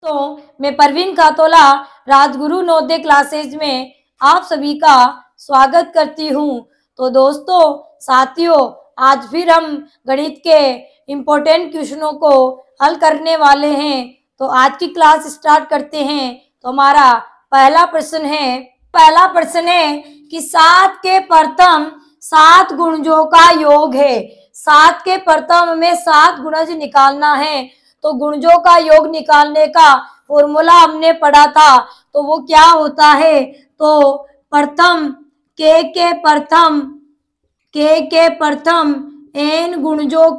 तो मैं परवीन कातोला राजगुरु नवोदय क्लासेज में आप सभी का स्वागत करती हूँ। तो दोस्तों साथियों, आज फिर हम गणित के इम्पोर्टेंट क्वेश्चनों को हल करने वाले हैं। तो आज की क्लास स्टार्ट करते हैं। तो हमारा पहला प्रश्न है कि 7 के प्रथम 7 गुणजों का योग है। 7 के प्रथम में 7 गुणज निकालना है। तो गुणजों का योग निकालने का फॉर्मूला हमने पढ़ा था, तो वो क्या होता है? तो प्रथम के प्रथम n गुणजों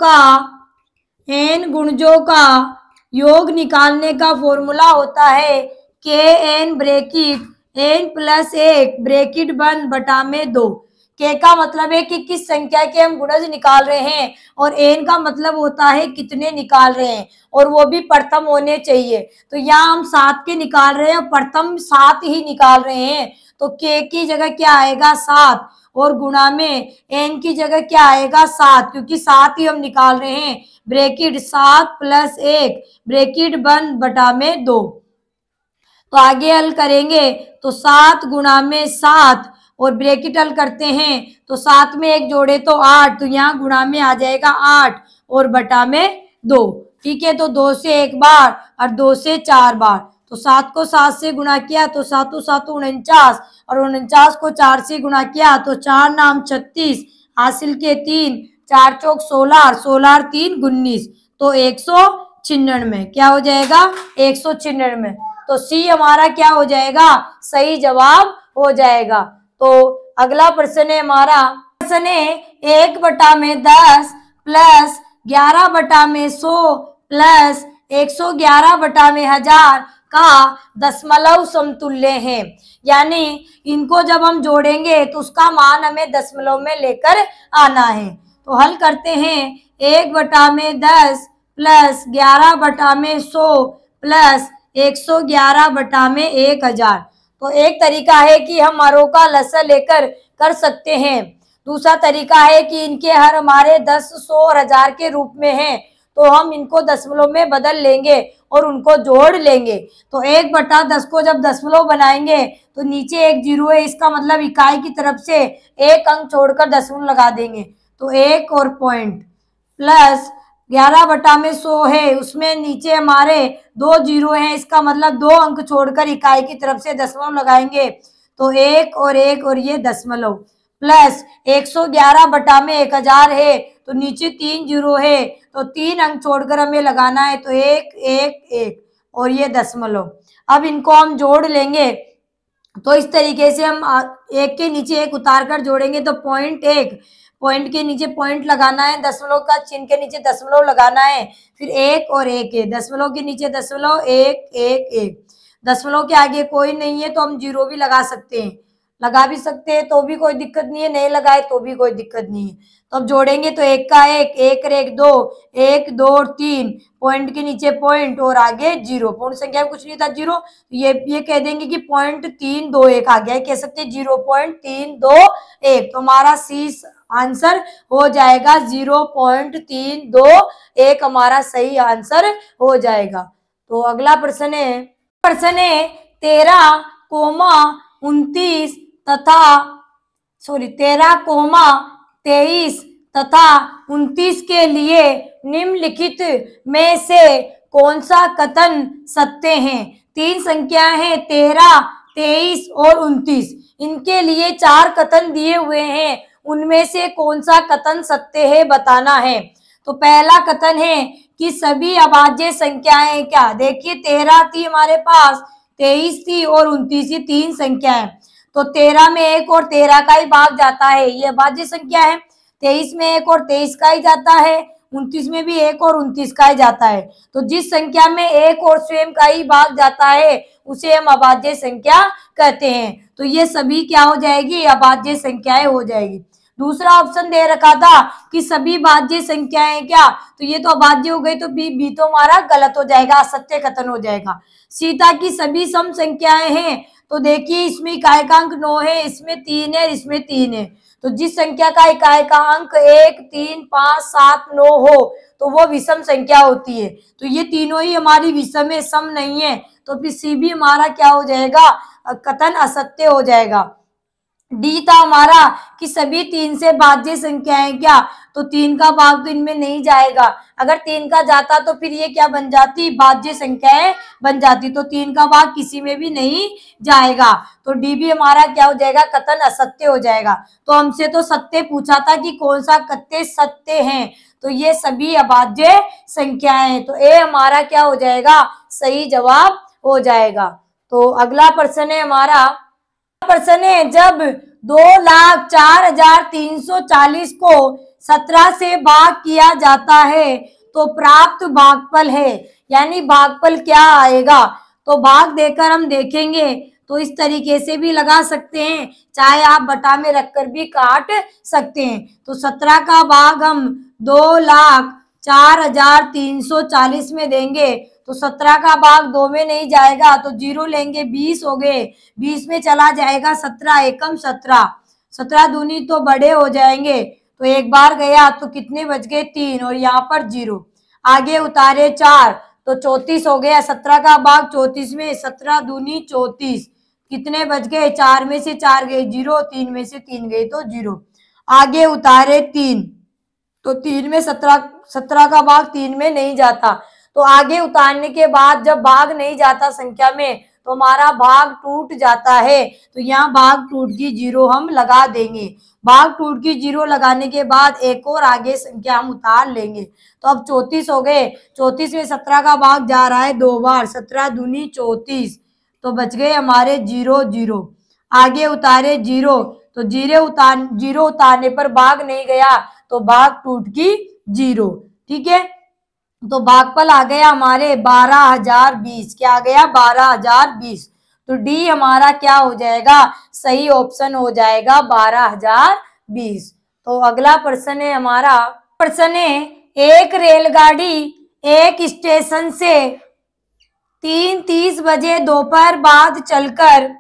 का योग निकालने का फॉर्मूला होता है kn bracket n plus 1 bracket बंद बटा में 2। के का मतलब है कि किस संख्या के हम गुणज निकाल रहे हैं और एन का मतलब होता है कितने निकाल रहे हैं, और वो भी प्रथम होने चाहिए। तो यहाँ हम 7 के निकाल रहे हैं और प्रथम 7 ही निकाल रहे हैं। तो के की जगह क्या आएगा 7 और गुणा में एन की जगह क्या आएगा 7, क्योंकि 7 ही हम निकाल रहे हैं। ब्रैकेट 7 प्लस 1 ब्रैकेट बंद बटा में 2। तो आगे हल करेंगे तो 7 गुणा में 7 और ब्रैकेट हल करते हैं तो 7 में 1 जोड़े तो 8, तो यहाँ गुणा में आ जाएगा 8 और बटा में 2। ठीक है, तो 2 से 1 बार और 2 से 4 बार। तो 7 को 7 से गुणा किया तो 7 7 49 और 49 को 4 से गुणा किया तो 4 नाम 36 हासिल के 3 4 चौक 16 16 3 19, तो 196 क्या हो जाएगा 196। तो सी हमारा क्या हो जाएगा सही जवाब हो जाएगा। तो अगला प्रश्न है हमारा, प्रश्न है 1/10 प्लस 11/100 प्लस 111/1000 का दशमलव समतुल्य है। यानी इनको जब हम जोड़ेंगे तो उसका मान हमें दशमलव में लेकर आना है। तो हल करते हैं 1/10 प्लस 11/100 प्लस 111/1000। तो एक तरीका है कि हम हरों का लसा लेकर कर सकते हैं। दूसरा तरीका है कि इनके हर हमारे 10, 100 और 1000 के रूप में हैं, तो हम इनको दशमलव में बदल लेंगे और उनको जोड़ लेंगे। तो 1/10 को जब दशमलव बनाएंगे तो नीचे 1 जीरो है, इसका मतलब इकाई की तरफ से 1 अंक छोड़कर दशमलव लगा देंगे तो 1 और पॉइंट प्लस 11/100 है, उसमें नीचे हमारे 2 जीरो हैं, इसका मतलब 2 अंक छोड़कर इकाई की तरफ से दशमलव लगाएंगे तो 1 और ये दशमलव प्लस 111/1000 है, तो नीचे 3 जीरो है तो 3 अंक छोड़कर हमें लगाना है तो 1 1 1 और ये दशमलव। अब इनको हम जोड़ लेंगे तो इस तरीके से हम एक के नीचे एक उतार कर जोड़ेंगे तो पॉइंट के नीचे पॉइंट लगाना है, दशमलव का चिन्ह के नीचे दशमलव लगाना है, फिर 1 और 1 है, दशमलव के नीचे दशमलव 1 1 1। दशमलव के आगे कोई नहीं है तो हम जीरो भी लगा सकते हैं, लगा भी सकते हैं तो भी कोई दिक्कत नहीं है, नहीं लगाए तो भी कोई दिक्कत नहीं है। तो अब जोड़ेंगे तो 1 का 1 1 और 1 2 1 2 और 3, पॉइंट के नीचे पॉइंट और आगे जीरो, पूर्ण संख्या में कुछ नहीं था जीरो, ये कह देंगे कि 0.321 आ गया, कह सकते हैं 0.321। तो हमारा सी आंसर हो जाएगा 0.321, हमारा सही आंसर हो जाएगा। तो अगला प्रश्न है 13,29 तथा 29 के लिए निम्नलिखित में से कौन सा कथन सत्य है? 3 संख्याएं हैं 13, 23 और 29, इनके लिए 4 कथन दिए हुए हैं, उनमें से कौन सा कथन सत्य है बताना है। तो पहला कथन है कि सभी अभाज्य संख्याएं क्या, देखिए 13 थी हमारे पास, 23 थी और 29 ही 3 संख्याएं, तो 13 में 1 और 13 का ही भाग जाता है, ये अभाज्य संख्या है। 23 में 1 और 23 का ही जाता है, 29 में भी 1 और 29 का ही जाता है। तो जिस संख्या में 1 और स्वयं का ही भाग जाता है उसे हम अभाज्य संख्या कहते हैं। तो ये सभी क्या हो जाएगी अभाज्य संख्याएं हो जाएगी। दूसरा ऑप्शन दे रखा था कि सभी भाज्य संख्याएं क्या, तो ये तो अभाज्य हो गई, तो बी तो हमारा गलत हो जाएगा, असत्य कथन हो जाएगा। सीता की सभी सम संख्याएं हैं, तो देखिए इसमें इकाई का अंक 9 है, इसमें 3 है, इसमें 3 है, तो जिस संख्या का इकाई का अंक 1, 3, 5, 7, 9 हो तो वो विषम संख्या होती है। तो ये तीनों ही हमारी विषम है, सम नहीं है, तो फिर सी भी हमारा क्या हो जाएगा, कथन असत्य हो जाएगा। डी था हमारा कि सभी 3 से भाज्य संख्याएं क्या, तो 3 का भाग तो इनमें नहीं जाएगा, अगर 3 का जाता तो फिर ये क्या बन जाती, भाज्य संख्याएं बन जाती, तो 3 का भाग किसी में भी नहीं जाएगा, तो डी भी हमारा क्या हो जाएगा, कथन असत्य हो जाएगा। तो हमसे तो सत्य पूछा था कि कौन सा कथ्य सत्य है, तो ये सभी अभाज्य संख्याएं हैं, तो ए हमारा क्या हो जाएगा, सही जवाब हो जाएगा। तो अगला प्रश्न है हमारा, प्रश्न है जब 2,04,340 को 17 से भाग किया जाता है तो प्राप्त भागफल है, यानी भागफल क्या आएगा, तो भाग देकर हम देखेंगे, तो इस तरीके से भी लगा सकते हैं, चाहे आप बटा में रखकर भी काट सकते हैं। तो 17 का भाग हम 2,04,340 में देंगे, तो 17 का भाग 2 में नहीं जाएगा तो 0 लेंगे, 20 हो गए, 20 में चला जाएगा 17 एकम 17, 17 दूनी तो बड़े हो जाएंगे, तो एक बार गया तो कितने बच गए, 3, और यहाँ पर 0, आगे उतारे 4 तो 34 हो गया, 17 का भाग 34 में, 17 दूनी 34, कितने बच गए, 4 में से 4 गए 0, 3 में से 3 गए तो 0, आगे उतारे 3 तो 3 में 17 का भाग 3 में नहीं जाता, तो आगे उतारने के बाद जब भाग नहीं जाता संख्या में तो हमारा भाग टूट जाता है, तो यहाँ भाग टूट की 0 हम लगा देंगे, भाग टूट की 0 लगाने के बाद एक और आगे संख्या हम उतार लेंगे, तो अब 34 हो गए, 34 में 17 का भाग जा रहा है 2 बार, 17 दूनी 34, तो बच गए हमारे 0 0, आगे उतारे 0, तो 0 उतारने पर भाग नहीं गया तो भाग टूट की 0, ठीक है, तो भागफल आ गया हमारे 12,020, क्या आ गया 12,020, तो डी हमारा क्या हो जाएगा, सही ऑप्शन हो जाएगा 12,020। तो अगला प्रश्न है हमारा, प्रश्न है एक रेलगाड़ी एक स्टेशन से 3:30 बजे दोपहर बाद चलकर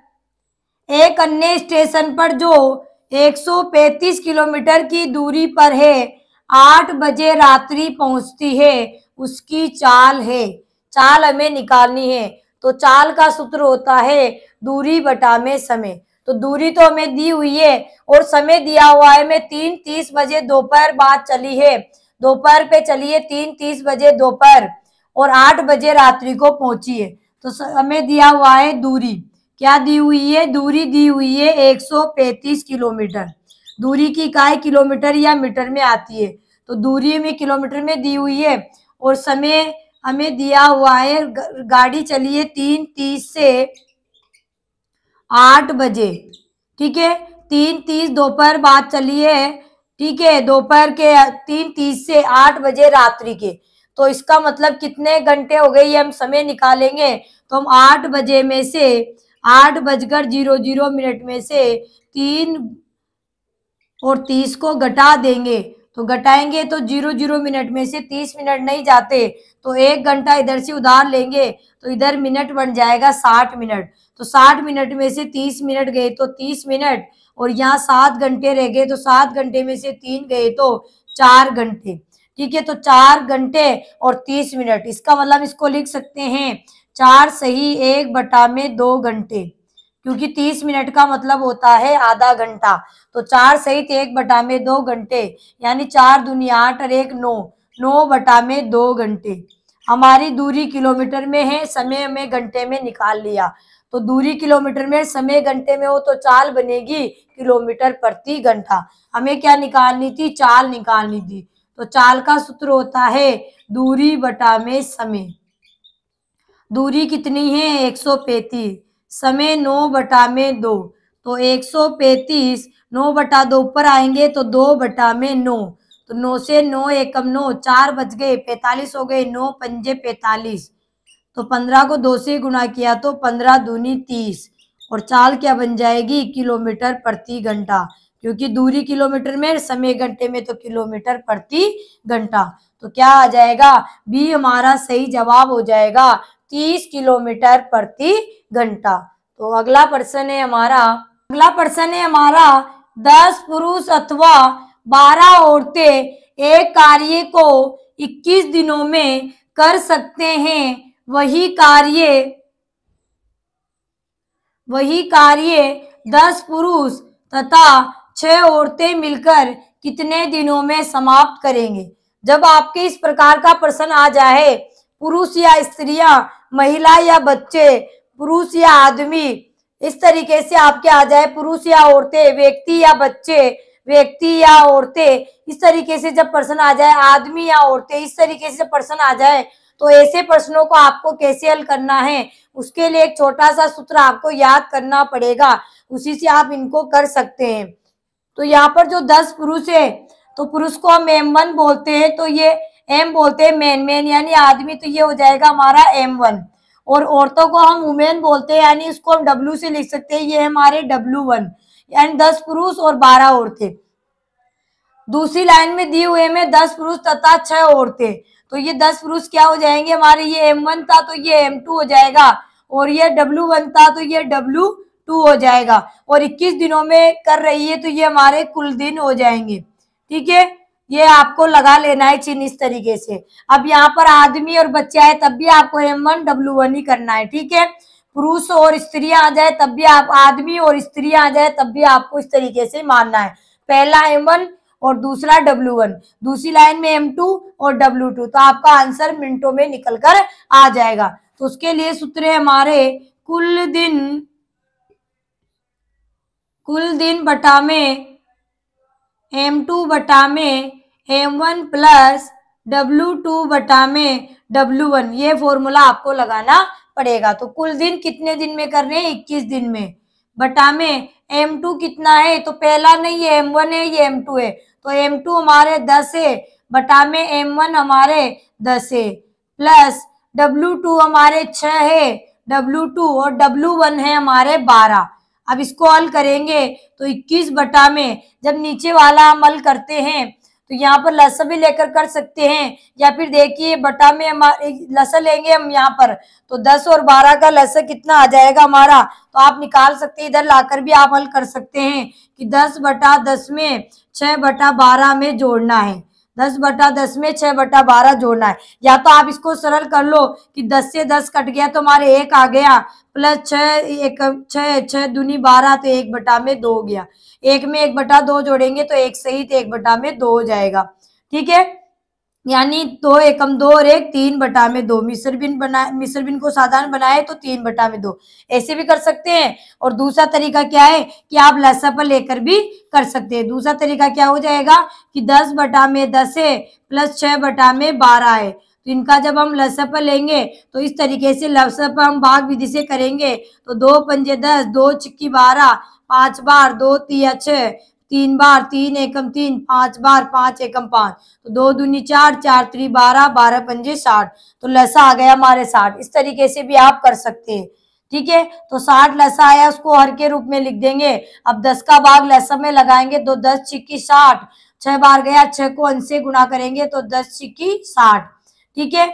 एक अन्य स्टेशन पर जो 135 किलोमीटर की दूरी पर है 8 बजे रात्रि पहुंचती है, उसकी चाल है, चाल हमें निकालनी है, तो चाल का सूत्र होता है दूरी बटा में समय, तो दूरी तो हमें दी हुई है और समय दिया हुआ है, मैं 3:30 बजे दोपहर बाद चली है, दोपहर पे चली है 3:30 बजे दोपहर और 8 बजे रात्रि को पहुंची है, तो हमें दिया हुआ है दूरी, क्या दी हुई है, दूरी दी हुई है 135 किलोमीटर, दूरी की इकाई किलोमीटर या मीटर में आती है, तो दूरी में किलोमीटर में दी हुई है और समय हमें दिया हुआ है, गाड़ी चली है 3:30 से 8 बजे, ठीक है, 3:30 दोपहर बाद चली है, ठीक है, दोपहर के 3:30 से 8 बजे रात्रि के, तो इसका मतलब कितने घंटे हो गए, ये हम समय निकालेंगे, तो हम 8 बजे में से 8:00 में से 3:30 को घटा देंगे, तो घटाएंगे तो 00 में से 30 मिनट नहीं जाते, तो 1 घंटा इधर से उधार लेंगे तो इधर मिनट बन जाएगा 60 मिनट, तो 60 मिनट में से 30 मिनट गए तो 30 मिनट, और यहाँ 7 घंटे रह गए, तो 7 घंटे में से 3 गए तो 4 घंटे, ठीक है, तो 4 घंटे और 30 मिनट, इसका मतलब इसको लिख सकते हैं 4 सही 1/2 घंटे, क्योंकि 30 मिनट का मतलब होता है आधा घंटा, तो 4 सहित 1/2 घंटे, यानी 4 दूनी 8 और 1 9, 9/2 घंटे। हमारी दूरी किलोमीटर में है, समय हमें घंटे में निकाल लिया, तो दूरी किलोमीटर में, समय घंटे में हो तो चाल बनेगी किलोमीटर प्रति घंटा, हमें क्या निकालनी थी, चाल निकालनी थी, तो चाल का सूत्र होता है दूरी बटा में समय, दूरी कितनी है 135, समय 9/2, तो 135, 9/2 ऊपर आएंगे तो 2/9, तो 9 से 9 एकम 9, 4 बच गए, 45 हो गए, 9 पंजे 45, तो 15 को 2 से गुणा किया तो 15 दूनी 30, और चाल क्या बन जाएगी, किलोमीटर प्रति घंटा, क्योंकि दूरी किलोमीटर में, समय घंटे में, तो किलोमीटर प्रति घंटा, तो क्या आ जाएगा, बी हमारा सही जवाब हो जाएगा 30 किलोमीटर प्रति घंटा। तो अगला प्रश्न है हमारा, 10 पुरुष अथवा 12 औरतें एक कार्य को 21 दिनों में कर सकते हैं, वही कार्य 10 पुरुष तथा 6 औरतें मिलकर कितने दिनों में समाप्त करेंगे। जब आपके इस प्रकार का प्रश्न आ जाए, पुरुष या स्त्रियां, महिला या बच्चे, पुरुष या आदमी, इस तरीके से आपके आ जाए, पुरुष या औरतें, व्यक्ति या बच्चे, व्यक्ति या औरतें, इस तरीके से जब प्रश्न आ जाए, आदमी या औरतें, इस तरीके से प्रश्न आ जाए, तो ऐसे प्रश्नों को आपको कैसे हल करना है, उसके लिए एक छोटा सा सूत्र आपको याद करना पड़ेगा, उसी से आप इनको कर सकते हैं। तो यहाँ पर जो 10 पुरुष है, तो पुरुष को हम M1 बोलते हैं, तो ये M बोलते हैं मैन यानी आदमी, तो ये हो जाएगा हमारा M1। और औरतों को हम वुमेन बोलते हैं, यानी इसको हम W से लिख सकते हैं, ये हमारे W1, यानी 10 पुरुष और 12 औरतें। दूसरी लाइन में दिए हुए में 10 पुरुष तथा 6 औरतें, तो ये 10 पुरुष क्या हो जाएंगे हमारे, ये M1 था तो ये M2 हो जाएगा, और ये W1 था तो ये W2 हो जाएगा, और 21 दिनों में कर रही है तो ये हमारे कुल दिन हो जाएंगे। ठीक है, ये आपको लगा लेना है चिन्ह इस तरीके से। अब यहाँ पर आदमी और बच्चे आए तब भी आपको M1 W1 ही करना है। ठीक है, पुरुष और स्त्रियां आ जाए तब भी आप, आदमी और स्त्रियां आ जाए तब भी आपको इस तरीके से मानना है, पहला M1 और दूसरा W1, दूसरी लाइन में M2 और W2, तो आपका आंसर मिनटों में निकल कर आ जाएगा। तो उसके लिए सूत्र है हमारे कुल दिन बटा में M2 बटा में M1 प्लस W2 बटा में W1, ये फॉर्मूला आपको लगाना पड़ेगा। तो कुल दिन कितने दिन में कर रहे हैं, 21 दिन में, बटा में M2 कितना है, तो पहला नहीं है M1 है, ये M2 है, तो M2 हमारे 10 है, बटा में M1 हमारे 10 है, प्लस W2 हमारे 6 है, W2 और W1 है हमारे 12। अब इसको हल करेंगे तो 21 बटा में, जब नीचे वाला हम हल करते हैं तो यहाँ पर लसा भी लेकर कर सकते हैं, या फिर देखिए बटा में हमारे लसा लेंगे हम यहाँ पर, तो 10 और 12 का लसा कितना आ जाएगा हमारा, तो आप निकाल सकते हैं, इधर लाकर भी आप हल कर सकते हैं कि 10 बटा 10 में 6 बटा 12 में जोड़ना है, 10 बटा 10 में 6 बटा 12 जोड़ना है। या तो आप इसको सरल कर लो कि 10 से 10 कट गया तो हमारे 1 आ गया, प्लस 6 दूनी 12, तो 1 बटा में 2 हो गया, 1 में 1 बटा 2 जोड़ेंगे तो 1 सहित 1 बटा में 2 हो जाएगा। ठीक है, यानी 2 एकम 2 और 1 3 बटा में 2, मिश्र भिन्न को साधारण बनाए तो 3 बटा में 2, ऐसे भी कर सकते हैं। और दूसरा तरीका क्या है कि आप लसा पर लेकर भी कर सकते हैं। दूसरा तरीका क्या हो जाएगा कि 10 बटा में 10 है, प्लस 6 बटा में 12 है, तो इनका जब हम लसा पर लेंगे तो इस तरीके से लसा पर हम भाग विधि से करेंगे, तो 2 पंजे 10, 2 छिक्की 12, 5 बार 2 तिया 6, 3 बार 3 एकम 3, 5 बार 5 एकम 5, तो 2 दूनी 4, 4 3 12, 12 पंजे 60, तो लसा आ गया हमारे 60। इस तरीके से भी आप कर सकते हैं। ठीक है, तो 60 लसा आया, उसको हर के रूप में लिख देंगे। अब 10 का भाग लसा में लगाएंगे तो 10 छिक्की 60, 6 बार गया, 6 को अंश से गुणा करेंगे तो 10 छिक्की 60। ठीक है,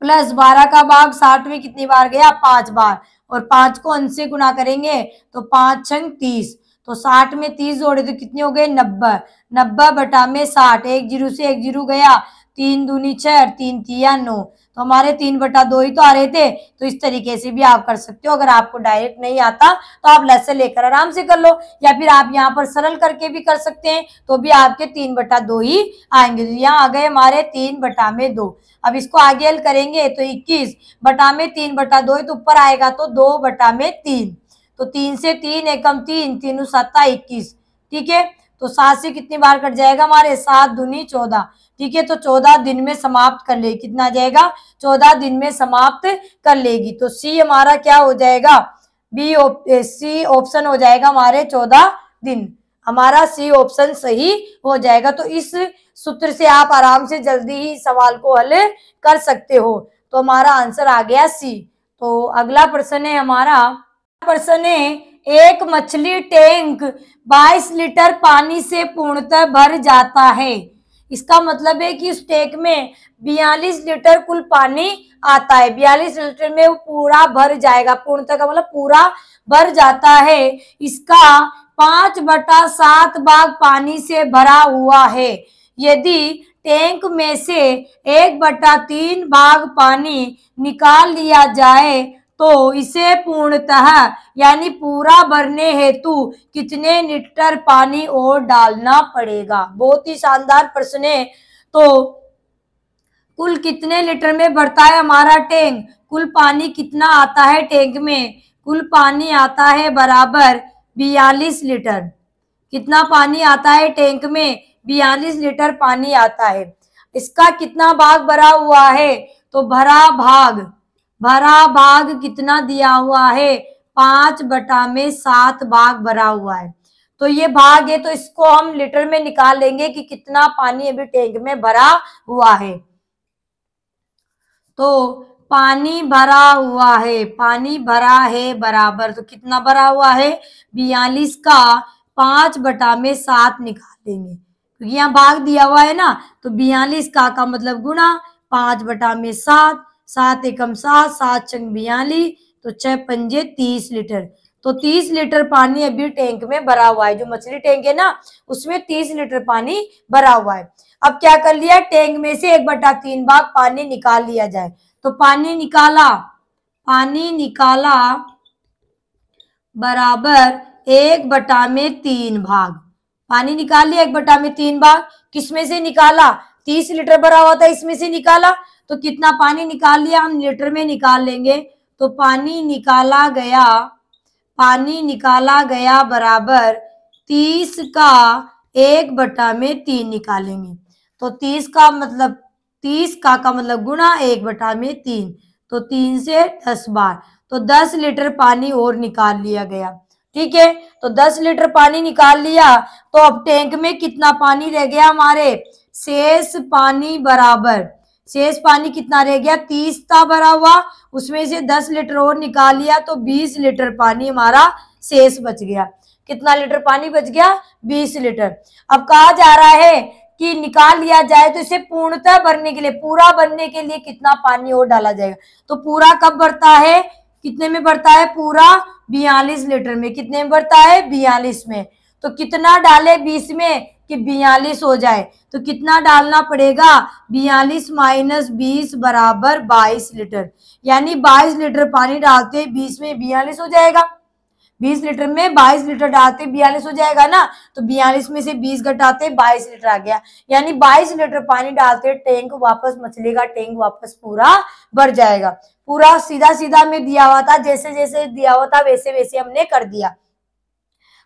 प्लस 12 का भाग 60 में कितनी बार गया, 5 बार, और 5 को अंश से गुणा करेंगे तो 5 छंग 30, तो 60 में 30 जोड़े तो कितने हो गए, 90, 90 बटा में 60, 1 जीरो से 1 जीरो गया, 3 दूनी 6, 3 तिया 9, तो हमारे 3 बटा 2 ही तो आ रहे थे। तो इस तरीके से भी आप कर सकते हो। अगर आपको डायरेक्ट नहीं आता तो आप लसा लेकर आराम से कर लो, या फिर आप यहाँ पर सरल करके भी कर सकते हैं, तो भी आपके 3 बटा 2 ही आएंगे। तो यहाँ आ गए हमारे 3 बटा में 2। अब इसको आगे हल करेंगे तो 21 बटा में 3 बटा 2 है, तो ऊपर आएगा तो 2 बटा में 3, तो 3 से 3 एकम 3, 3 7 21। ठीक है, तो 7 से कितनी बार कट जाएगा हमारे, 7 दूनी 14। ठीक है, तो 14 दिन में समाप्त कर लेगी, कितना आ जाएगा, 14 दिन में समाप्त कर लेगी। तो सी हमारा क्या हो जाएगा, सी ऑप्शन हो जाएगा हमारे 14 दिन, हमारा सी ऑप्शन सही हो जाएगा। तो इस सूत्र से आप आराम से जल्दी ही सवाल को हल कर सकते हो। तो हमारा आंसर आ गया सी। तो अगला प्रश्न है हमारा, प्रश्न है, एक मछली टैंक 22 लीटर पानी से पूर्णतः भर जाता है। इसका मतलब है कि उस टैंक में 42 लीटर कुल पानी आता है, 42 लीटर में वो पूरा भर जाएगा, पूर्णतः का मतलब पूरा भर जाता है। इसका 5/7 भाग पानी से भरा हुआ है। यदि टैंक में से 1/3 भाग पानी निकाल लिया जाए तो इसे पूर्णतः यानी पूरा भरने हेतु कितने लीटर पानी और डालना पड़ेगा। बहुत ही शानदार प्रश्न है। तो कुल कितने लीटर में भरता है हमारा टैंक, कुल पानी कितना आता है टैंक में, कुल पानी आता है बराबर 42 लीटर। कितना पानी आता है टैंक में, 42 लीटर पानी आता है। इसका कितना भाग भरा हुआ है, तो भरा भाग कितना दिया हुआ है, 5/7 भाग भरा हुआ है। तो ये भाग है, तो इसको हम लीटर में निकाल लेंगे कि कितना पानी अभी टैंक में भरा हुआ है। तो पानी भरा हुआ है, पानी भरा है बराबर, तो कितना भरा हुआ है, 42 का 5/7 निकाल लेंगे क्योंकि यहाँ भाग दिया हुआ है ना। तो 42 का मतलब गुणा 5/7, 7 एकम 7, 7 छंग 42, तो 6 पंजे 30 लीटर। तो 30 लीटर पानी अभी टैंक में भरा हुआ है। जो मछली टैंक है ना उसमें 30 लीटर पानी भरा हुआ है। अब क्या कर लिया, टैंक में से 1/3 भाग पानी निकाल लिया जाए। तो पानी निकाला बराबर 1/3 भाग। पानी निकाल लिया 1/3 भाग। किसमें से निकाला, 30 लीटर भरा हुआ था इसमें से निकाला। तो कितना पानी निकाल लिया, हम लीटर में निकाल लेंगे। तो पानी निकाला गया बराबर 30 का 1/3 निकालेंगे। तो 30 का मतलब गुणा 1/3, तो 3 से 10 बार, तो 10 लीटर पानी और निकाल लिया गया। ठीक है, तो 10 लीटर पानी निकाल लिया। तो अब टैंक में कितना पानी रह गया हमारे, शेष पानी कितना रह गया, 30 था भरा हुआ, उसमें से 10 लीटर और निकाल लिया तो 20 लीटर पानी हमारा शेष बच गया। कितना लीटर पानी बच गया, 20 लीटर। अब कहा जा रहा है कि निकाल लिया जाए तो इसे पूर्णतः भरने के लिए, पूरा भरने के लिए कितना पानी और डाला जाएगा। तो पूरा कब भरता है, कितने में भरता है, पूरा 42 लीटर में। कितने में भरता है, 42 में। तो कितना डाले 20 में कि 42 हो जाए। तो कितना डालना पड़ेगा, 42 - 20 बराबर 22 लीटर। यानी 22 लीटर पानी डालते 20 में 42 हो जाएगा। 20 लीटर में 22 लीटर डालते 42 हो जाएगा ना। तो 42 में से 20 घटाते 22 लीटर आ गया। यानी 22 लीटर पानी डालते टैंक वापस, मछली का टैंक वापस पूरा भर जाएगा। पूरा सीधा में दिया हुआ था, जैसे जैसे दिया हुआ था वैसे वैसे हमने कर दिया।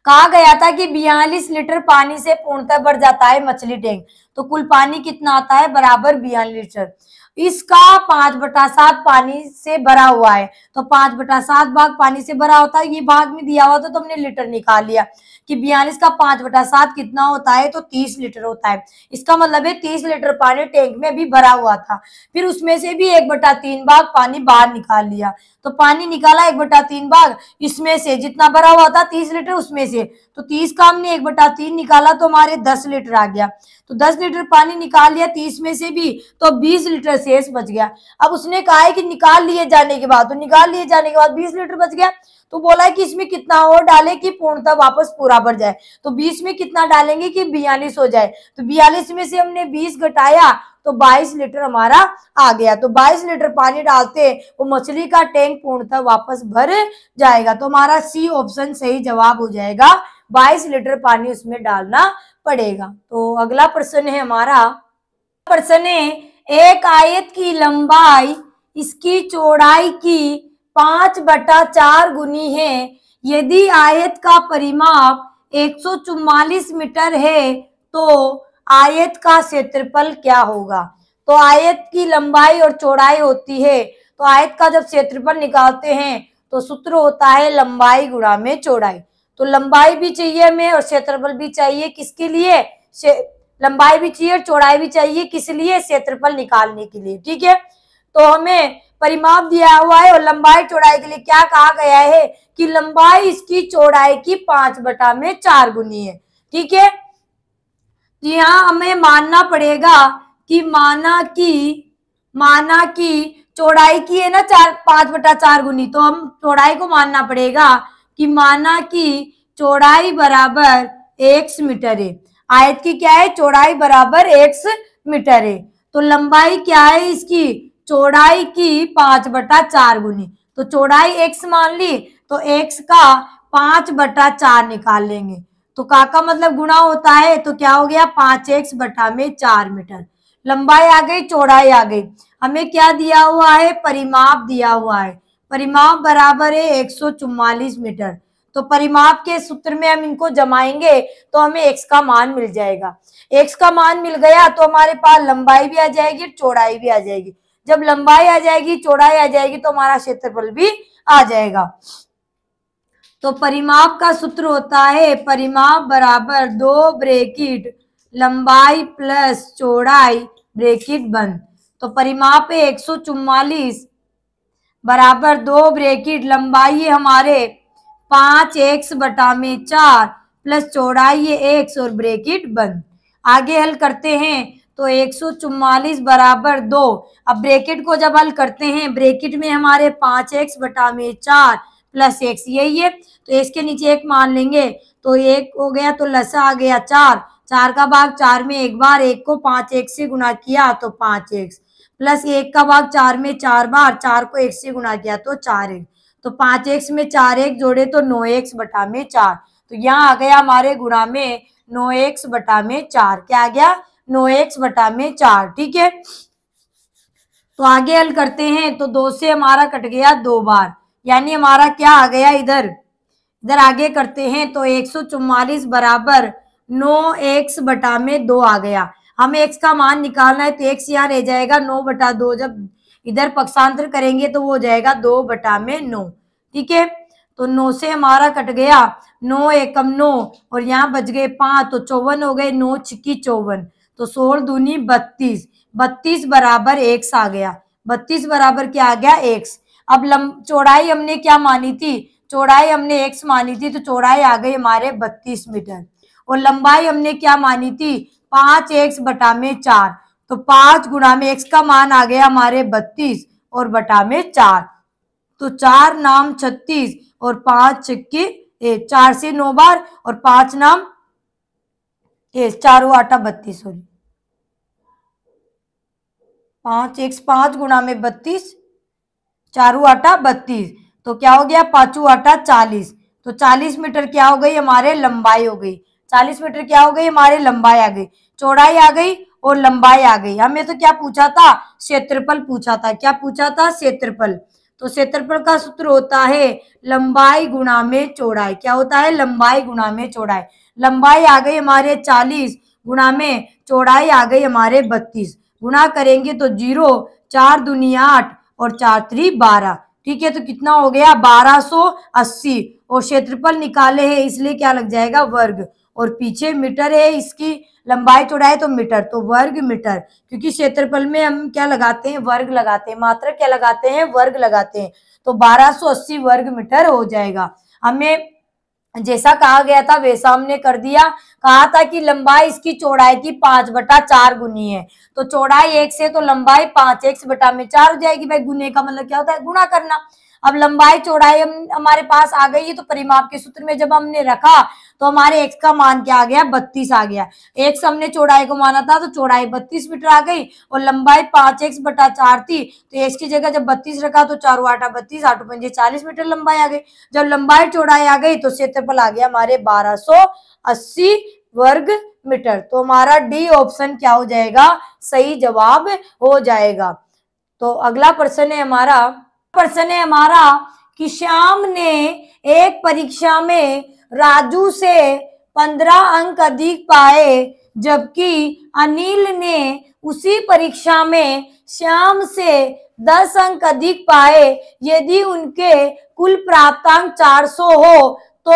कहा गया था कि 42 लीटर पानी से पूर्णतः भर जाता है मछली टैंक। तो कुल पानी कितना आता है, बराबर 42 लीटर। इसका 5/7 पानी से भरा हुआ है। तो 5/7 भाग पानी से भरा होता है। ये भाग में दिया हुआ तो हमने लीटर निकाल लिया कि 42 का 5/7 कितना होता है, तो 30 लीटर होता है। इसका मतलब है 30 लीटर पानी टैंक में भी भरा हुआ था। फिर उसमें से भी 1/3 भाग पानी बाहर निकाल लिया। तो पानी निकाला 1/3 भाग, इसमें से जितना भरा हुआ था 30 लीटर उसमें से, तो 30 का हमने 1/3 निकाला तो हमारे 10 लीटर आ गया। तो 10 लीटर पानी निकाल लिया 30 में से भी, तो 20 लीटर शेष बच गया। अब उसने कहा है कि निकाल लिए जाने के बाद, तो निकाल लिए जाने के बाद 20 लीटर बच गया। तो बोला है कि इसमें कितना और डाले कि पूर्णतः वापस पूरा भर जाए। तो 20 में कितना डालेंगे कि 42 हो जाए। तो 42 में से हमने 20 घटाया तो 22 लीटर हमारा आ गया। तो 22 लीटर पानी डालते वो मछली का टैंक पूर्णतः वापस भर जाएगा। तो हमारा सी ऑप्शन सही जवाब हो जाएगा। 22 लीटर पानी उसमें डालना पड़ेगा। तो अगला प्रश्न है हमारा, प्रश्न है, एक आयत की लंबाई इसकी चौड़ाई की 5/4 गुनी है। यदि आयत का परिमाप 144 मीटर है तो आयत का क्षेत्रफल क्या होगा। तो आयत की लंबाई और चौड़ाई होती है, तो आयत का जब क्षेत्रफल निकालते हैं तो सूत्र होता है लंबाई गुणा में चौड़ाई। तो लंबाई भी चाहिए हमें और क्षेत्रफल भी चाहिए, किसके लिए, लंबाई भी चाहिए और चौड़ाई भी चाहिए, किस लिए, क्षेत्रफल निकालने के लिए। ठीक है, तो हमें परिमाप दिया हुआ है और लंबाई चौड़ाई के लिए क्या कहा गया है कि लंबाई इसकी चौड़ाई की 5/4 गुनी है। ठीक है, तो यहाँ हमें मानना पड़ेगा कि माना कि चौड़ाई की है ना 5/4 गुनी, तो हम चौड़ाई को मानना पड़ेगा कि माना कि चौड़ाई बराबर x मीटर है। आयत की क्या है, चौड़ाई बराबर x मीटर है। तो लंबाई क्या है इसकी, चौड़ाई की 5/4 गुनी। तो चौड़ाई x मान ली तो x का 5/4 निकाल लेंगे। तो का मतलब गुणा होता है, तो क्या हो गया 5x/4 मीटर। लंबाई आ गई, चौड़ाई आ गई। हमें क्या दिया हुआ है, परिमाप दिया हुआ है। परिमाप बराबर है 144 मीटर। तो परिमाप के सूत्र में हम इनको जमाएंगे तो हमें x का मान मिल जाएगा। x का मान मिल गया तो हमारे पास लंबाई भी आ जाएगी, चौड़ाई भी आ जाएगी। जब लंबाई आ जाएगी, चौड़ाई आ जाएगी तो हमारा क्षेत्रफल भी आ जाएगा। तो परिमाप का सूत्र होता है, परिमाप बराबर 2 ब्रैकेट लंबाई प्लस चौड़ाई ब्रैकेट बंद। तो परिमाप है 144 बराबर 2 ब्रैकेट लंबाई है हमारे 5x/4 प्लस चौड़ाई है x और ब्रैकेट बंद। आगे हल करते हैं तो 144 बराबर 2। अब ब्रैकेट को जब हल करते हैं, ब्रैकेट में हमारे 5x/4 प्लस x यही है, तो इसके नीचे एक मान लेंगे तो एक हो गया, तो लसा आ गया 4। 4 का भाग 4 में एक बार, एक को 5x से गुणा किया तो 5x प्लस 1 का भाग 4 में 4 बार, 4 को 1 से गुणा किया तो 4x। तो 5x में 4x जोड़े तो 9x/4। तो यहाँ आ गया हमारे गुणा में 9x/4। क्या आ गया, 9x/4। ठीक है, तो आगे हल करते हैं तो 2 से हमारा कट गया 2 बार, यानी हमारा क्या आ गया, इधर आगे करते हैं तो 144 बराबर 9x/2 आ गया। हमें x का मान निकालना है तो x यहाँ रह जाएगा 9/2। जब इधर पक्षांतर करेंगे तो वो हो जाएगा 2/9। ठीक है, तो 9 से हमारा कट गया 9 एकम 9 और यहाँ बच गए 5, तो 54 हो गए। 9 छिक्की 54, तो 16 दूनी 32। 32 बराबर x आ गया। 32 बराबर क्या आ गया, x। अब चौड़ाई हमने क्या मानी थी, चौड़ाई हमने x मानी थी, तो चौड़ाई आ गई हमारे 32 मीटर। और लंबाई हमने क्या मानी थी, 5x/4। तो 5 गुणा में x का मान आ गया हमारे 32 और बटा में 4, तो 4 नाम 36 और 5 छिक्की 4 से 9 बार और 5 नाम 4 8 32। सॉरी 5x 5 गुणा में 32, 4 8 32। तो क्या हो गया 5 8 40। तो 40 मीटर क्या हो गई हमारे लंबाई हो गई। 40 मीटर क्या हो गई हमारे लंबाई आ गई, चौड़ाई आ गई और लंबाई आ गई। हमें तो क्या पूछा था, क्षेत्रफल पूछा था। क्या पूछा था, क्षेत्रफल। तो क्षेत्रफल का सूत्र होता है लंबाई गुणा में चौड़ाई। क्या होता है, लंबाई गुणा में चौड़ाई। लंबाई आ गई हमारे 40 गुणा में चौड़ाई आ गई हमारे 32। गुणा करेंगे तो 0, 4 दूनी 8 और 4 3 12। ठीक है, तो कितना हो गया 1280। और क्षेत्रफल निकाले हैं इसलिए क्या लग जाएगा, वर्ग। और पीछे मीटर है, इसकी लंबाई चौड़ाई तो मीटर, तो वर्ग मीटर। क्योंकि क्षेत्रफल में हम क्या लगाते हैं, वर्ग लगाते हैं। मात्रा क्या लगाते हैं, वर्ग लगाते हैं। तो 1280 वर्ग मीटर हो जाएगा। हमें जैसा कहा गया था वैसा हमने कर दिया। कहा था कि लंबाई इसकी चौड़ाई की 5/4 गुनी है, तो चौड़ाई 1 से तो लंबाई 5x/4 हो जाएगी। भाई गुने का मतलब क्या होता है, गुणा करना। अब लंबाई चौड़ाई हमारे पास आ गई है, तो परिमाप के सूत्र में जब हमने रखा तो हमारे x का मान क्या आ गया, 32 आ गया। x हमने चौड़ाई को माना था तो चौड़ाई 32 मीटर आ गई और लंबाई 5x/4 थी, तो x की जगह जब 32 रखा तो 4 8 32, 8 5 40 मीटर लंबाई आ गई। जब लंबाई चौड़ाई आ गई तो क्षेत्रफल आ गया हमारे 1280 वर्ग मीटर। तो हमारा डी ऑप्शन क्या हो जाएगा, सही जवाब हो जाएगा। तो अगला प्रश्न है हमारा कि श्याम ने एक परीक्षा में राजू से 15 अंक अधिक पाए, जबकि अनिल ने उसी परीक्षा में श्याम से 10 अंक अधिक पाए। यदि उनके कुल प्राप्तांक 400 हो तो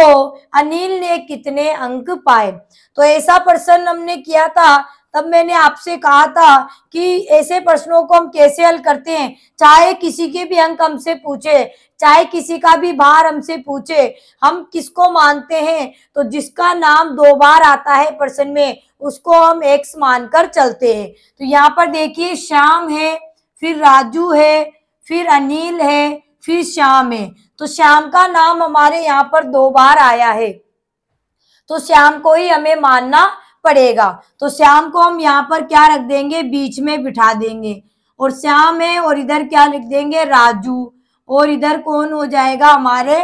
अनिल ने कितने अंक पाए। तो ऐसा प्रश्न हमने किया था, तब मैंने आपसे कहा था कि ऐसे प्रश्नों को हम कैसे हल करते हैं। चाहे किसी के भी अंक हमसे पूछे, चाहे किसी का भी भार हमसे पूछे, हम किसको मानते हैं, तो जिसका नाम 2 बार आता है प्रश्न में उसको हम x मानकर चलते हैं। तो यहाँ पर देखिए श्याम है, फिर राजू है, फिर अनिल है, फिर श्याम है। तो श्याम का नाम हमारे यहाँ पर 2 बार आया है। तो श्याम को ही हमें मानना पड़ेगा। तो श्याम को हम यहाँ पर क्या रख देंगे, बीच में बिठा देंगे, और श्याम है और इधर क्या लिख देंगे, राजू, और इधर कौन हो जाएगा, हमारे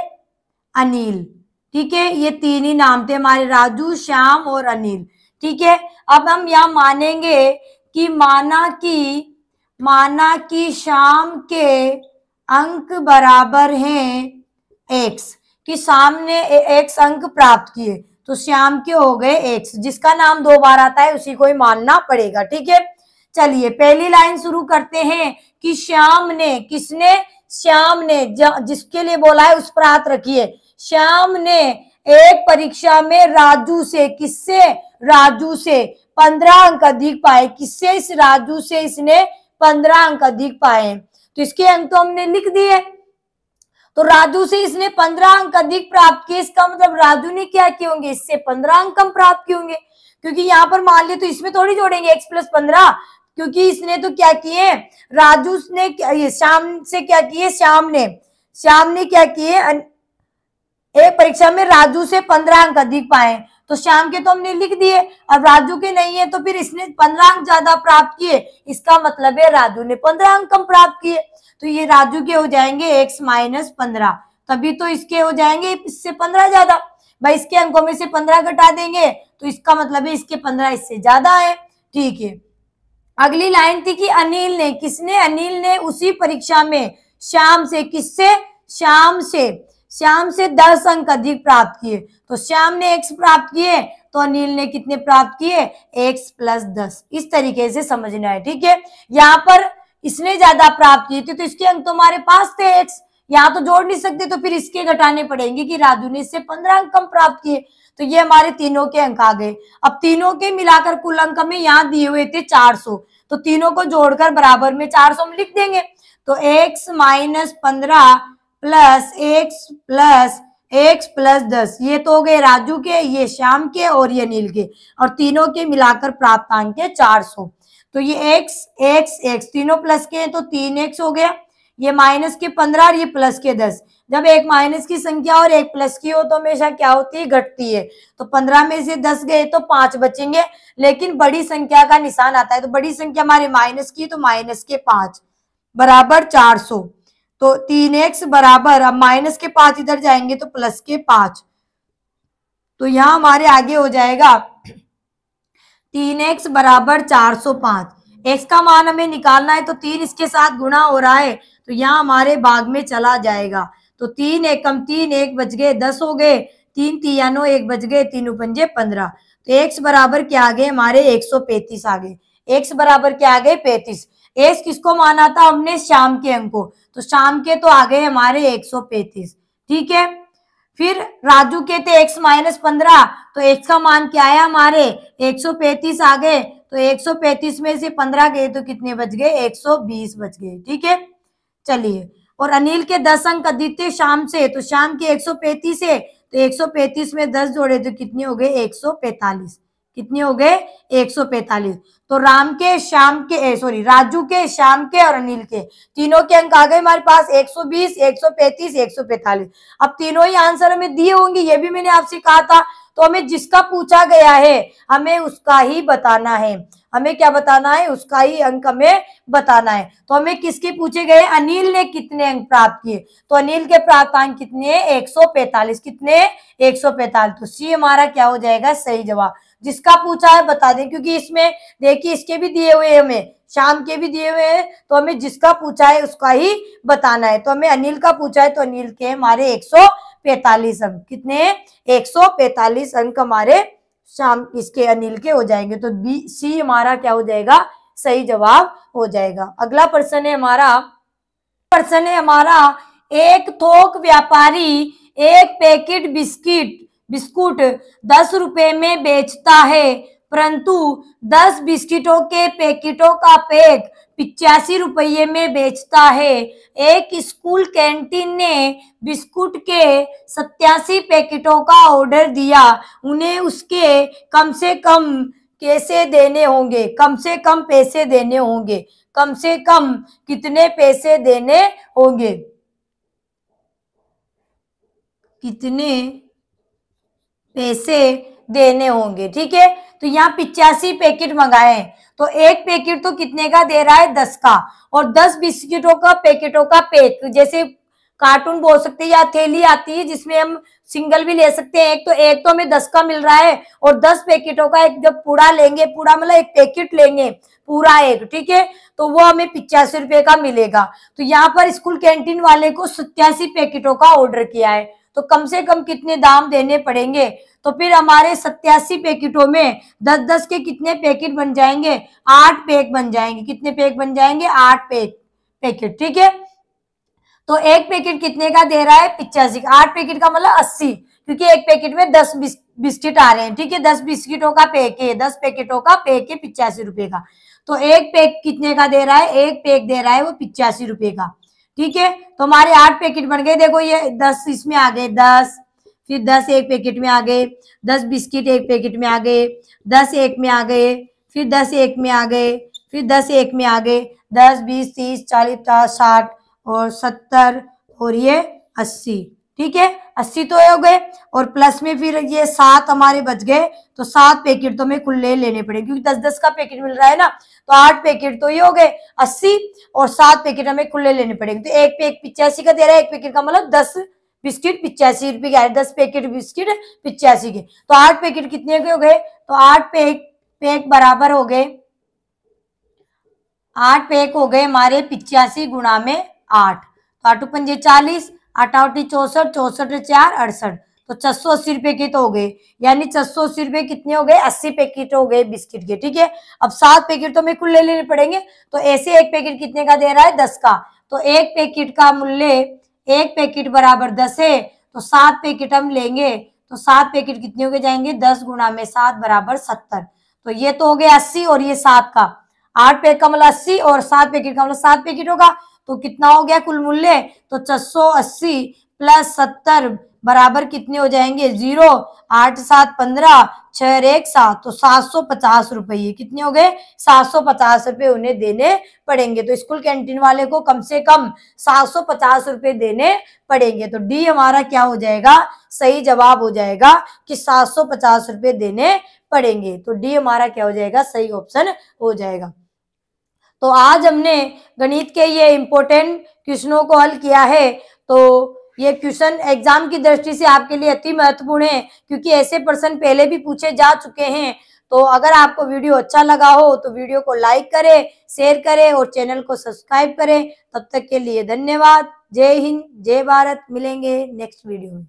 अनिल। ठीक है, ये तीन ही नाम थे हमारे, राजू, श्याम और अनिल। ठीक है, अब हम यहाँ मानेंगे कि माना कि श्याम के अंक बराबर हैं एक्स, कि श्याम ने एक्स अंक प्राप्त किए, तो श्याम के हो गए एक्स, जिसका नाम दो बार आता है उसी को ही मानना पड़ेगा। ठीक है, चलिए पहली लाइन शुरू करते हैं कि श्याम ने, किसने, श्याम ने, जिसके लिए बोला है उस पर हाथ रखिए। श्याम ने एक परीक्षा में राजू से, किससे, राजू से 15 अंक अधिक पाए। किससे, इस राजू से इसने 15 अंक अधिक पाए। तो इसके अंक तो हमने लिख दिए। तो राजू से इसने 15 अंक अधिक प्राप्त किए, इसका मतलब राजू ने क्या किए होंगे, इससे 15 अंक कम प्राप्त किए होंगे, क्योंकि यहाँ पर मान लिया तो इसमें थोड़ी जोड़ेंगे x + 15, क्योंकि इसने तो क्या किए, राजू ने, श्याम से क्या किए, श्याम ने क्या किए, एक परीक्षा में राजू से 15 अंक अधिक पाए। तो श्याम के तो हमने लिख दिए, अब राजू के नहीं है, तो फिर इसने 15 अंक ज्यादा प्राप्त किए, इसका मतलब है राजू ने 15 अंक कम प्राप्त किए। तो ये राजू के हो जाएंगे x - 15, तभी तो इसके हो जाएंगे इससे 15 ज्यादा। भाई इसके अंकों में से 15 घटा देंगे तो इसका मतलब है इसके 15 इससे ज्यादा है। ठीक है, अगली लाइन थी कि अनिल ने, किसने, अनिल ने उसी परीक्षा में श्याम से, किससे, श्याम से 10 अंक अधिक प्राप्त किए। तो श्याम ने x प्राप्त किए, तो अनिल ने कितने प्राप्त किए, x + 10। इस तरीके से समझना है। ठीक है, यहाँ पर इसने ज्यादा प्राप्त किए थे तो इसके अंक तो हमारे पास थे x, यहाँ तो जोड़ नहीं सकते, तो फिर इसके घटाने पड़ेंगे कि राजू ने इससे 15 अंक कम प्राप्त किए। तो ये हमारे तीनों के अंक आ गए। अब तीनों के मिलाकर कुल अंक में यहाँ दिए हुए थे 400, तो तीनों को जोड़कर बराबर में 400 में लिख देंगे। तो x - 15 + x + 10, ये तो हो गए राजू के, ये श्याम के और ये अनिल के, और तीनों के मिलाकर प्राप्त अंक है 400। तो ये x तीनों प्लस के हैं तो 3x हो गया, ये माइनस के 15 और ये प्लस के 10। जब एक माइनस की संख्या और एक प्लस की हो तो हमेशा क्या होती है, घटती है। तो 15 में से 10 गए तो 5 बचेंगे, लेकिन बड़ी संख्या का निशान आता है, तो बड़ी संख्या हमारे माइनस की, तो माइनस के 5 बराबर 400। तो 3x बराबर, अब माइनस के 5 इधर जाएंगे तो प्लस के 5, तो यहां हमारे आगे हो जाएगा 3x बराबर 405। x का मान हमें निकालना है, तो 3 इसके साथ गुणा हो रहा है, तो यहाँ हमारे भाग में चला जाएगा। तो 3 एकम 3, 1 बच गए, 10 हो गए, 3 तिया 9, 1 बच गए, 3 पंजे 15। तो x बराबर क्या आ गए हमारे, 135 आ गए। x बराबर क्या आ गए, 35। x किसको माना था हमने, श्याम के अंक को, तो श्याम के तो आ गए हमारे 135। ठीक है, फिर राजू के थे x - 15, तो x का मान क्या है हमारे 135 आ गए, तो 135 में से 15 गए तो कितने बच गए, 120 बच गए। ठीक है, चलिए, और अनिल के 10 अंक अधिक थे श्याम से, तो श्याम के 135 है, तो 135 में 10 जोड़े तो कितने हो गए, 145। कितने हो गए, 145। तो राजू के, श्याम के और अनिल के तीनों के अंक आ गए हमारे पास 120, 135, 145। अब तीनों ही आंसर हमें दिए होंगे, ये भी मैंने आपसे कहा था। तो हमें जिसका पूछा गया है हमें उसका ही बताना है, हमें क्या बताना है, उसका ही अंक हमें बताना है। तो हमें किसके पूछे गए, अनिल ने कितने अंक प्राप्त किए, तो अनिल के प्राप्त अंक कितने, 145। कितने, 145। तो सी हमारा क्या हो जाएगा, सही जवाब। जिसका पूछा है बता दें, क्योंकि इसमें देखिए इसके भी दिए हुए हैं, हमें शाम के भी दिए हुए हैं, तो हमें जिसका पूछा है उसका ही बताना है। तो हमें अनिल का पूछा है, तो अनिल के हमारे 145 अंक, कितने, 145 अंक हमारे शाम इसके अनिल के हो जाएंगे। तो बी सी हमारा क्या हो जाएगा, सही जवाब हो जाएगा। अगला प्रश्न है हमारा एक थोक व्यापारी एक पैकेट बिस्कुट 10 रुपए में बेचता है, परंतु 10 बिस्किटों के पैकेटों का पैक 85 रुपये में बेचता है। एक स्कूल कैंटीन ने बिस्कुट के 87 पैकेटों का ऑर्डर दिया, उन्हें उसके कम से कम पैसे देने होंगे, कम से कम पैसे देने होंगे, कम से कम कितने पैसे देने होंगे, कितने पैसे देने होंगे। ठीक है, तो यहाँ 85 पैकेट मंगाए हैं, तो एक पैकेट तो कितने का दे रहा है, 10 का, और 10 बिस्किटों का पैकेटों का पैक, जैसे कार्टून बोल सकते हैं, या थैली आती है जिसमें हम सिंगल भी ले सकते हैं, एक तो हमें 10 का मिल रहा है, और 10 पैकेटों का एक जब पूरा लेंगे, पूरा मतलब एक पैकेट लेंगे पूरा एक, ठीक है, तो वो हमें 85 रुपए का मिलेगा। तो यहाँ पर स्कूल कैंटीन वाले को 87 पैकेटों का ऑर्डर किया है, तो कम से कम कितने दाम देने पड़ेंगे, तो फिर हमारे 87 पैकेटों में 10-10 के कितने पैकेट बन जाएंगे, 8 पैक बन जाएंगे। कितने पैक बन जाएंगे, 8 पैकेट। ठीक है, तो एक पैकेट कितने का दे रहा है, 85 का, 8 पैकेट का मतलब 80, क्योंकि एक पैकेट में 10 बिस्किट आ रहे हैं। ठीक है, 10 बिस्किटों का पैक है, 10 पैकेटों का पैक है 85 रुपए का, तो एक पैक कितने का दे रहा है, एक पैक दे रहा है वो 85 रुपए का। ठीक है, तो हमारे 8 पैकेट बन गए, देखो ये 10 इसमें आ गए, 10, फिर 10 एक पैकेट में आ गए, 10 बिस्किट एक पैकेट में आ गए, 10 एक में आ गए, फिर 10 एक में आ गए, फिर 10 एक में आ गए, 10, 20, 30, 40, 50, 60 और 70 और ये 80। ठीक है, 80 तो हो गए, और प्लस में फिर ये 7 हमारे बच गए, तो 7 पैकेट तो हमें खुले लेने पड़ेंगे, क्योंकि 10-10 का पैकेट मिल रहा है ना, तो 8 पैकेट तो ये हो गए 80, और 7 पैकेट हमें खुले लेने पड़ेंगे। तो एक पैक 85 का दे रहा है, एक पैकेट का मतलब 10 बिस्किट 85 रुपए का है, 10 पैकेट बिस्किट 85 के, तो 8 पैकेट कितने के हो गए, तो 8 पैक बराबर हो गए, 8 पैक हो गए हमारे 85 गुणा में 8, तो 8 पंजे 40, 8 8 64, 64 4 68, तो 680 रुपए के तो हो गए, यानी 680 रुपए कितने हो गए, 80 पैकेट हो गए बिस्किट के। ठीक है, अब 7 पैकेट तो हमें कुल ले लेने पड़ेंगे, तो ऐसे एक पैकेट कितने का दे रहा है, 10 का, तो एक पैकेट का मूल्य, एक पैकेट बराबर 10 है, तो 7 पैकेट हम लेंगे, तो 7 पैकेट कितने हो गए जाएंगे, 10 गुणा में 7 बराबर 70, तो ये तो हो गया 80, और ये 7 का, 8 पैक का मतलब 80 और 7 पैकेट का मतलब 7 पैकेट होगा, तो कितना हो गया कुल मूल्य, तो 680 प्लस 70 बराबर कितने हो जाएंगे, 0, 8 7 15, 6 1 7, तो 750 रुपये, कितने हो गए, 750 रुपये उन्हें देने पड़ेंगे। तो स्कूल कैंटीन वाले को कम से कम 750 रुपये देने पड़ेंगे, तो डी हमारा क्या हो जाएगा, सही जवाब हो जाएगा कि 750 रुपये देने पड़ेंगे, तो डी हमारा क्या हो जाएगा, सही ऑप्शन हो जाएगा। तो आज हमने गणित के ये इम्पोर्टेंट क्वेश्चनों को हल किया है, तो ये क्वेश्चन एग्जाम की दृष्टि से आपके लिए अति महत्वपूर्ण है, क्योंकि ऐसे प्रश्न पहले भी पूछे जा चुके हैं। तो अगर आपको वीडियो अच्छा लगा हो तो वीडियो को लाइक करें, शेयर करें और चैनल को सब्सक्राइब करें। तब तक के लिए धन्यवाद। जय हिंद, जय भारत। मिलेंगे नेक्स्ट वीडियो में।